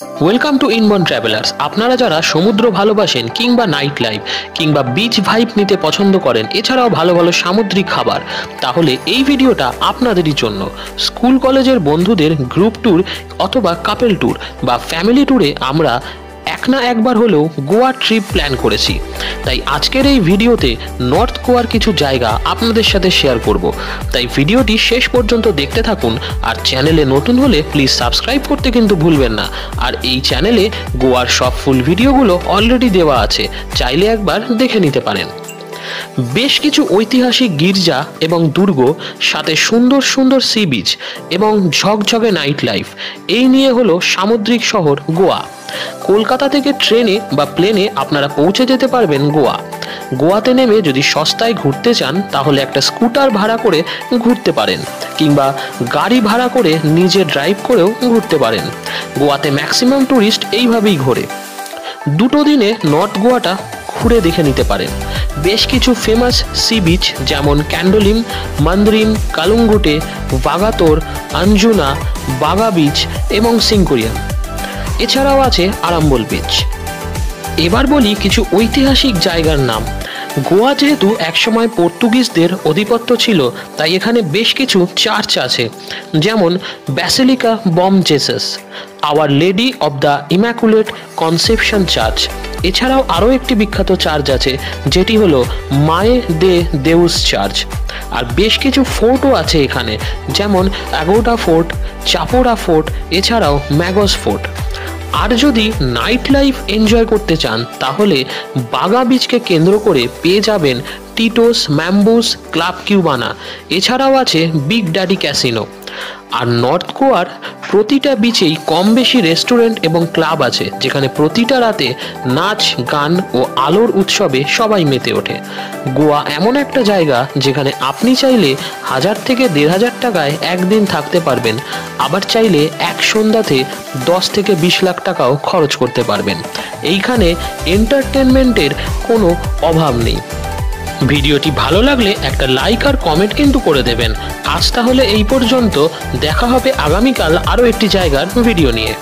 Welcome to inborn travellers. আপনারা যারা সমুদ্র ভালোবাসেন কিংবা নাইট লাইফ কিংবা বিচ ভাইব নিতে পছন্দ করেন, এছাড়াও ভালো ভালো সামুদ্রিক খাবার, তাহলে এই ভিডিওটা আপনাদেরই জন্য। স্কুল কলেজের বন্ধুদের গ্রুপ ট্যুর অথবা কাপল ট্যুর বা ফ্যামিলি ট্যুরে আমরা এক না একবার হলেও গোয়া ট্রিপ প্ল্যান করেছি। তাই আজকের এই ভিডিওতে নর্থ গোয়ার কিছু জায়গা আপনাদের সাথে শেয়ার করব। তাই ভিডিওটি শেষ পর্যন্ত দেখতে থাকুন। আর চ্যানেলে নতুন হলে প্লিজ সাবস্ক্রাইব করতে কিন্তু ভুলবেন না। আর এই চ্যানেলে গোয়ার সব ফুল ভিডিওগুলো অলরেডি দেওয়া আছে, চাইলে একবার দেখে নিতে পারেন। বেশ কিছু ঐতিহাসিক গির্জা এবং দুর্গ, সাথে সুন্দর সুন্দর সি বিচ এবং ঝকঝকে নাইট লাইফ, এই নিয়ে হলো সামুদ্রিক শহর গোয়া। কলকাতা থেকে ট্রেনে বা প্লেনে আপনারা পৌঁছে যেতে পারবেন গোয়া। গোয়াতে নেমে যদি সস্তায় ঘুরতে চান তাহলে একটা স্কুটার ভাড়া করে ঘুরতে পারেন, কিংবা গাড়ি ভাড়া করে নিজে ড্রাইভ করেও ঘুরতে পারেন। গোয়াতে ম্যাক্সিমাম ট্যুরিস্ট এইভাবেই ঘোরে। দুটো দিনে নর্থ গোয়াটা ঘুরে দেখে নিতে পারেন। বেশ কিছু ফেমাস সি বিচ যেমন ক্যান্ডোলিম, মান্দ্রিম, কালুঙ্গুটে, বাগাতোর, আঞ্জুনা, বাগা বিচ এবং সিঙ্কুরিয়াম। এছাড়াও আছে আরাম্বল বিচ। এবার বলি কিছু ঐতিহাসিক জায়গার নাম। গোয়া যেহেতু একসময় পর্তুগিজদের আধিপত্য ছিল, তাই এখানে বেশ কিছু চার্চ আছে, যেমন Basilica Bom Jesus, Our Lady of the Immaculate Conception Church. এছাড়াও আরও একটি বিখ্যাত চার্চ আছে, যেটি হলো মায়ে দে দেউস চার্চ। আর বেশ কিছু ফোর্টও আছে এখানে, যেমন অ্যাগোডা ফোর্ট, চাপোরা ফোর্ট, এছাড়াও ম্যাগস ফোর্ট। আর যদি নাইট লাইফ এনজয় করতে চান তাহলে বাগা বিচকে কেন্দ্র করে পেয়ে যাবেন টিটোস, ম্যাম্বুস, ক্লাব কিউবানা। এছাড়াও আছে বিগ ড্যাডি ক্যাসিনো। আর নর্থ গোয়ার প্রতিটা বিচেই কম বেশি রেস্টুরেন্ট এবং ক্লাব আছে, যেখানে প্রতিটা রাতে নাচ, গান ও আলোর উৎসবে সবাই মেতে ওঠে। গোয়া এমন একটা জায়গা যেখানে আপনি চাইলে 1000 থেকে 1500 টাকায় একদিন থাকতে পারবেন, আবার চাইলে এক সন্ধ্যাতে 10 থেকে 20 লাখ টাকাও খরচ করতে পারবেন। এইখানে এন্টারটেনমেন্টের কোনো অভাব নেই। ভিডিওটি ভালো লাগলে একটা লাইক আর কমেন্ট কিন্তু করে দেবেন। আজ তাহলে এই পর্যন্ত, দেখা হবে আগামীকাল আরও একটি জায়গার ভিডিও নিয়ে।